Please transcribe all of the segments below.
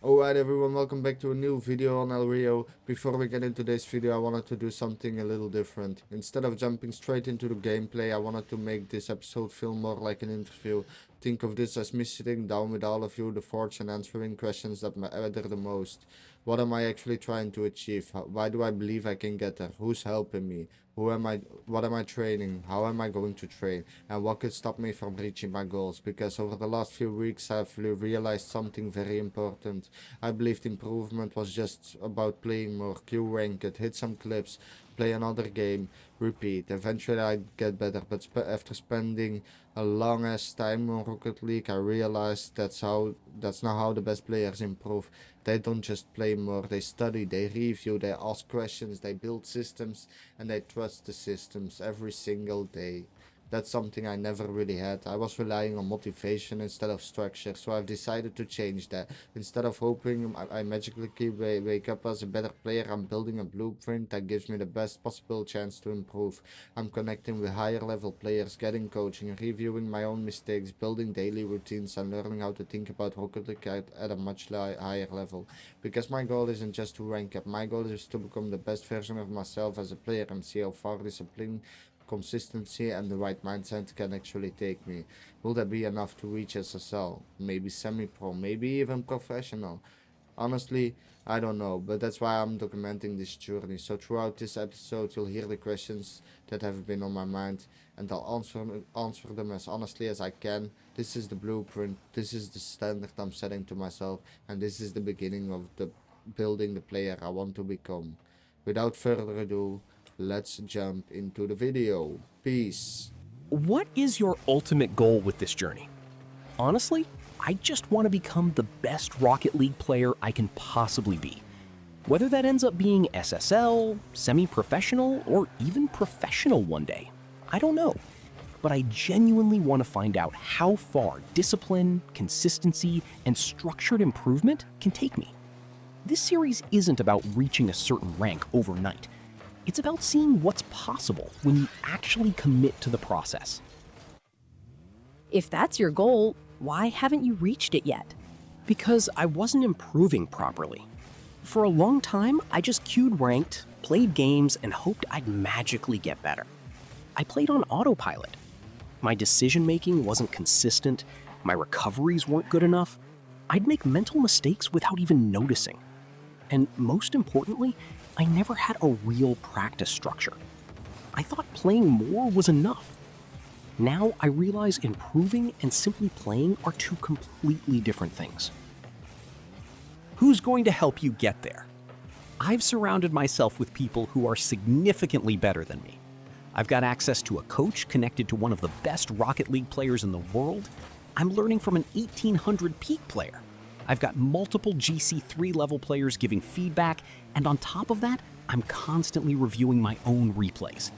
Alright everyone, welcome back to a new video on El Rio. Before we get into this video, I wanted to do something a little different. Instead of jumping straight into the gameplay, I wanted to make this episode feel more like an interview. Think of this as me sitting down with all of you, the forge, and answering questions that matter the most. What am I actually trying to achieve? Why do I believe I can get there? Who's helping me? Who am I? What am I training? How am I going to train? And what could stop me from reaching my goals? Because over the last few weeks I've realized something very important. I believed improvement was just about playing more, Q rank it, hit some clips, play another game, repeat. Eventually I'd get better, but after spending a long ass time on Rocket League, I realized that's not how the best players improve. They don't just play more, they study, they review, they ask questions, they build systems, and they trust the systems every single day. That's something I never really had. I was relying on motivation instead of structure, so I've decided to change that. Instead of hoping I magically wake up as a better player, I'm building a blueprint that gives me the best possible chance to improve. I'm connecting with higher level players, getting coaching, reviewing my own mistakes, building daily routines, and learning how to think about Rocket League at a much higher level. Because my goal isn't just to rank up, my goal is to become the best version of myself as a player and see how far discipline, consistency, and the right mindset can actually take me. Will that be enough to reach SSL? Maybe semi-pro, maybe even professional. Honestly, I don't know, but that's why I'm documenting this journey. So throughout this episode, you'll hear the questions that have been on my mind, and I'll answer them as honestly as I can. This is the blueprint, this is the standard I'm setting to myself, and this is the beginning of the building the player I want to become. Without further ado, let's jump into the video. Peace. What is your ultimate goal with this journey? Honestly, I just want to become the best Rocket League player I can possibly be. Whether that ends up being SSL, semi-professional, or even professional one day, I don't know. But I genuinely want to find out how far discipline, consistency, and structured improvement can take me. This series isn't about reaching a certain rank overnight. It's about seeing what's possible when you actually commit to the process. If that's your goal, why haven't you reached it yet? Because I wasn't improving properly. For a long time, I just queued ranked, played games, and hoped I'd magically get better. I played on autopilot. My decision-making wasn't consistent, my recoveries weren't good enough. I'd make mental mistakes without even noticing. And most importantly, I never had a real practice structure. I thought playing more was enough. Now I realize improving and simply playing are two completely different things. Who's going to help you get there? I've surrounded myself with people who are significantly better than me. I've got access to a coach connected to one of the best Rocket League players in the world. I'm learning from an 1800 peak player. I've got multiple GC3 level players giving feedback, and on top of that, I'm constantly reviewing my own replays.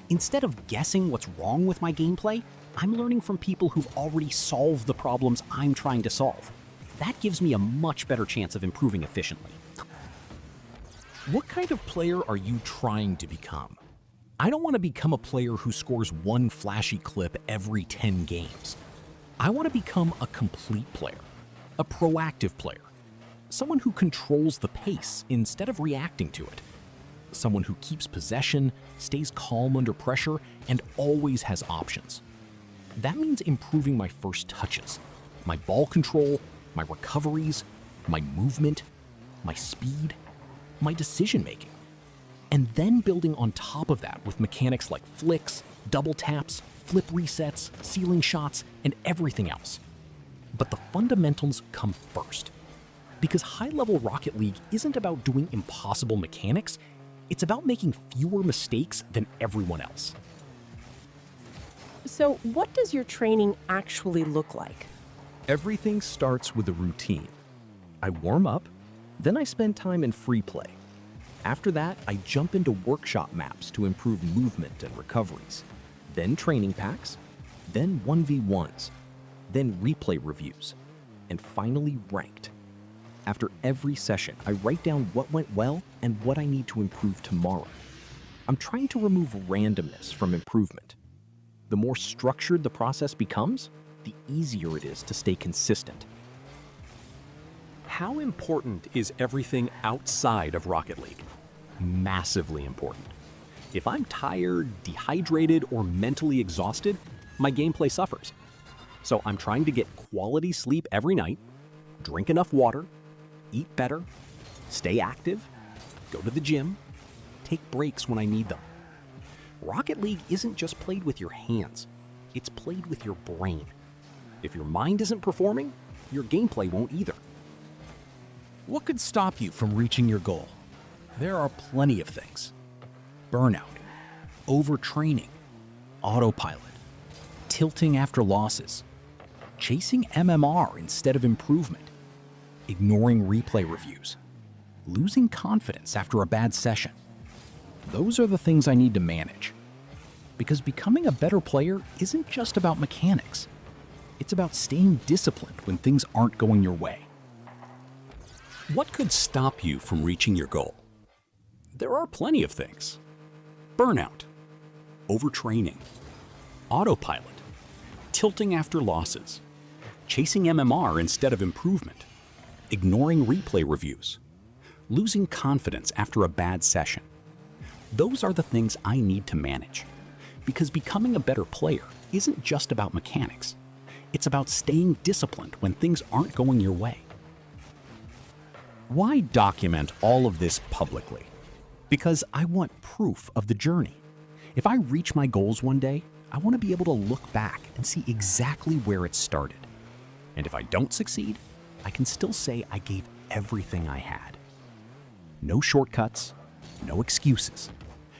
Instead of guessing what's wrong with my gameplay, I'm learning from people who've already solved the problems I'm trying to solve. That gives me a much better chance of improving efficiently. What kind of player are you trying to become? I don't want to become a player who scores one flashy clip every 10 games. I want to become a complete player. A proactive player, someone who controls the pace instead of reacting to it, someone who keeps possession, stays calm under pressure, and always has options. That means improving my first touches, my ball control, my recoveries, my movement, my speed, my decision-making, and then building on top of that with mechanics like flicks, double taps, flip resets, ceiling shots, and everything else. But the fundamentals come first. Because high-level Rocket League isn't about doing impossible mechanics, it's about making fewer mistakes than everyone else. So, what does your training actually look like? Everything starts with a routine. I warm up, then I spend time in free play. After that, I jump into workshop maps to improve movement and recoveries, then training packs, then 1v1s, then replay reviews, and finally ranked. After every session, I write down what went well and what I need to improve tomorrow. I'm trying to remove randomness from improvement. The more structured the process becomes, the easier it is to stay consistent. How important is everything outside of Rocket League? Massively important. If I'm tired, dehydrated, or mentally exhausted, my gameplay suffers. So I'm trying to get quality sleep every night, drink enough water, eat better, stay active, go to the gym, take breaks when I need them. Rocket League isn't just played with your hands, it's played with your brain. If your mind isn't performing, your gameplay won't either. What could stop you from reaching your goal? There are plenty of things. Burnout, overtraining, autopilot, tilting after losses, chasing MMR instead of improvement, ignoring replay reviews, losing confidence after a bad session. Those are the things I need to manage. Because becoming a better player isn't just about mechanics. It's about staying disciplined when things aren't going your way. What could stop you from reaching your goal? There are plenty of things. Burnout, overtraining, autopilot, tilting after losses, chasing MMR instead of improvement, ignoring replay reviews, losing confidence after a bad session. Those are the things I need to manage. Because becoming a better player isn't just about mechanics. It's about staying disciplined when things aren't going your way. Why document all of this publicly? Because I want proof of the journey. If I reach my goals one day, I want to be able to look back and see exactly where it started. And if I don't succeed, I can still say I gave everything I had. No shortcuts, no excuses,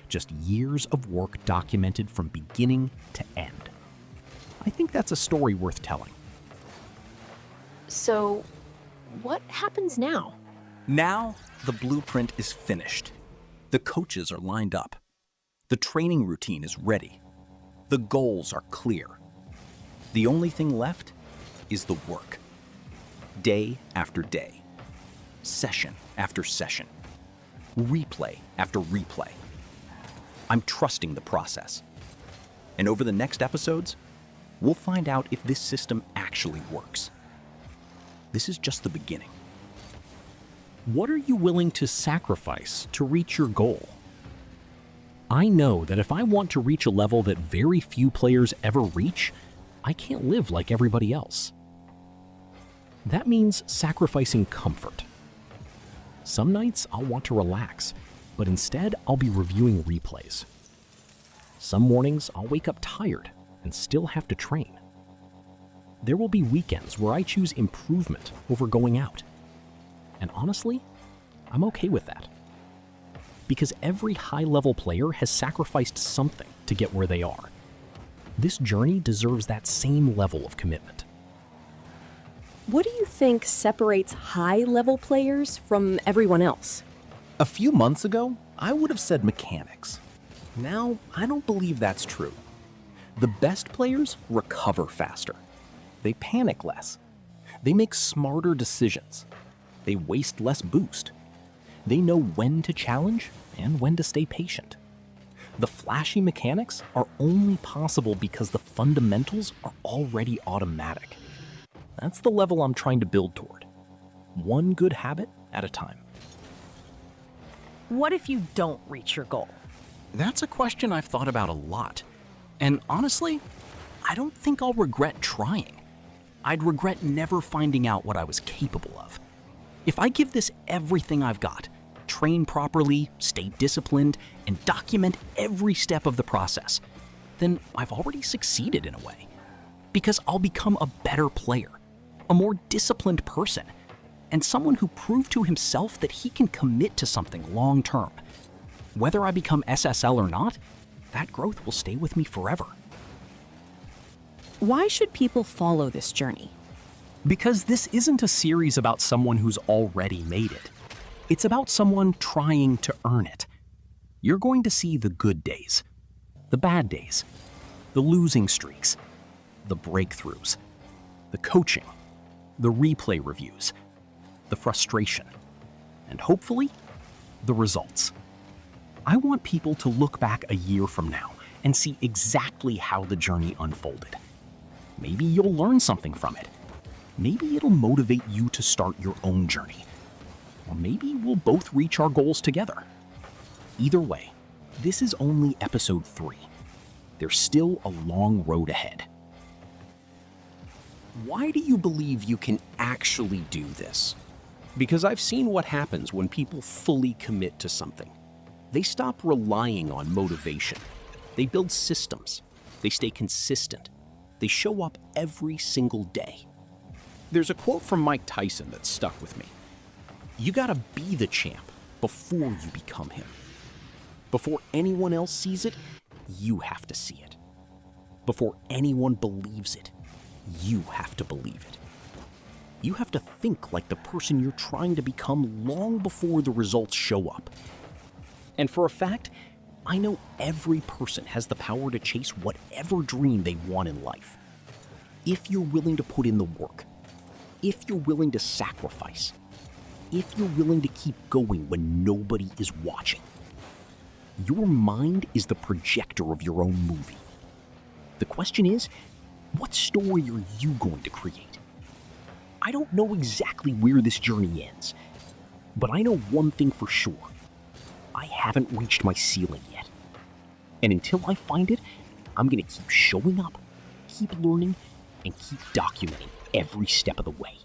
just years of work documented from beginning to end. I think that's a story worth telling. So, what happens now? Now, the blueprint is finished. The coaches are lined up. The training routine is ready. The goals are clear. The only thing left is the work. Day after day, session after session, replay after replay. I'm trusting the process. And over the next episodes, we'll find out if this system actually works. This is just the beginning. What are you willing to sacrifice to reach your goal? I know that if I want to reach a level that very few players ever reach, I can't live like everybody else. That means sacrificing comfort. Some nights I'll want to relax, but instead I'll be reviewing replays. Some mornings I'll wake up tired and still have to train. There will be weekends where I choose improvement over going out. And honestly, I'm okay with that. Because every high-level player has sacrificed something to get where they are. This journey deserves that same level of commitment. What do you think separates high-level players from everyone else? A few months ago, I would have said mechanics. Now, I don't believe that's true. The best players recover faster. They panic less. They make smarter decisions. They waste less boost. They know when to challenge and when to stay patient. The flashy mechanics are only possible because the fundamentals are already automatic. That's the level I'm trying to build toward. One good habit at a time. What if you don't reach your goal? That's a question I've thought about a lot. And honestly, I don't think I'll regret trying. I'd regret never finding out what I was capable of. If I give this everything I've got, train properly, stay disciplined, and document every step of the process, then I've already succeeded in a way. Because I'll become a better player, a more disciplined person, and someone who proved to himself that he can commit to something long term. Whether I become SSL or not, that growth will stay with me forever. Why should people follow this journey? Because this isn't a series about someone who's already made it. It's about someone trying to earn it. You're going to see the good days, the bad days, the losing streaks, the breakthroughs, the coaching, the replay reviews, the frustration, and hopefully, the results. I want people to look back a year from now and see exactly how the journey unfolded. Maybe you'll learn something from it. Maybe it'll motivate you to start your own journey. Or maybe we'll both reach our goals together. Either way, this is only episode 3. There's still a long road ahead. Why do you believe you can actually do this? Because I've seen what happens when people fully commit to something. They stop relying on motivation. They build systems. They stay consistent. They show up every single day. There's a quote from Mike Tyson that stuck with me. You gotta be the champ before you become him. Before anyone else sees it, you have to see it. Before anyone believes it, you have to believe it. You have to think like the person you're trying to become long before the results show up. And for a fact, I know every person has the power to chase whatever dream they want in life. If you're willing to put in the work, if you're willing to sacrifice, if you're willing to keep going when nobody is watching. Your mind is the projector of your own movie. The question is, what story are you going to create? I don't know exactly where this journey ends, but I know one thing for sure. I haven't reached my ceiling yet. And until I find it, I'm gonna keep showing up, keep learning, and keep documenting every step of the way.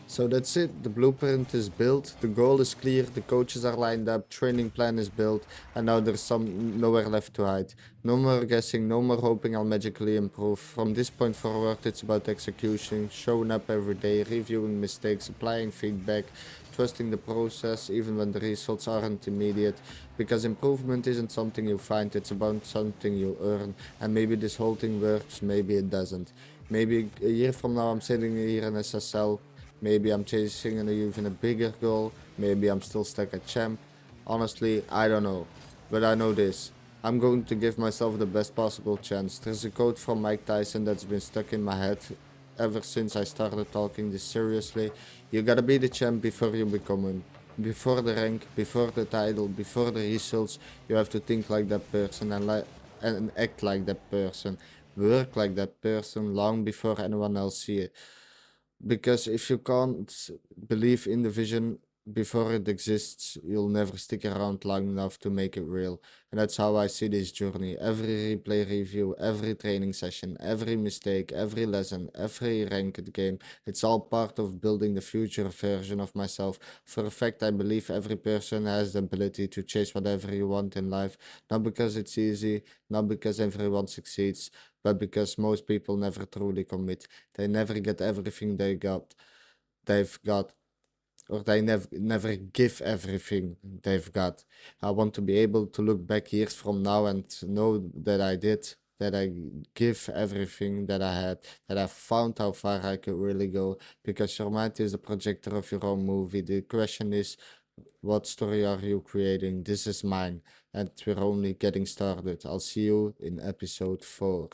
So that's it, the blueprint is built, the goal is clear, the coaches are lined up, training plan is built, and now there's nowhere left to hide. No more guessing, no more hoping I'll magically improve. From this point forward, it's about execution, showing up every day, reviewing mistakes, applying feedback, trusting the process even when the results aren't immediate. Because improvement isn't something you find, it's about something you earn. And maybe this whole thing works, maybe it doesn't. Maybe a year from now I'm sitting here in SSL. Maybe I'm chasing an even a bigger goal. Maybe I'm still stuck at champ. Honestly, I don't know. But I know this. I'm going to give myself the best possible chance. There's a quote from Mike Tyson that's been stuck in my head ever since I started talking this seriously. You gotta be the champ before you become him. Before the rank, before the title, before the results, you have to think like that person and act like that person. Work like that person long before anyone else see it. Because if you can't believe in the vision before it exists, you'll never stick around long enough to make it real. And that's how I see this journey. Every replay review, every training session, every mistake, every lesson, every ranked game, it's all part of building the future version of myself. For a fact, I believe every person has the ability to chase whatever you want in life, not because it's easy, not because everyone succeeds, but because most people never truly commit. They never get everything they've got, or they never give everything they've got. I want to be able to look back years from now and know that I did, that I give everything that I had, that I found how far I could really go, because your mind is the projector of your own movie. The question is, what story are you creating? This is mine, and we're only getting started. I'll see you in episode 4.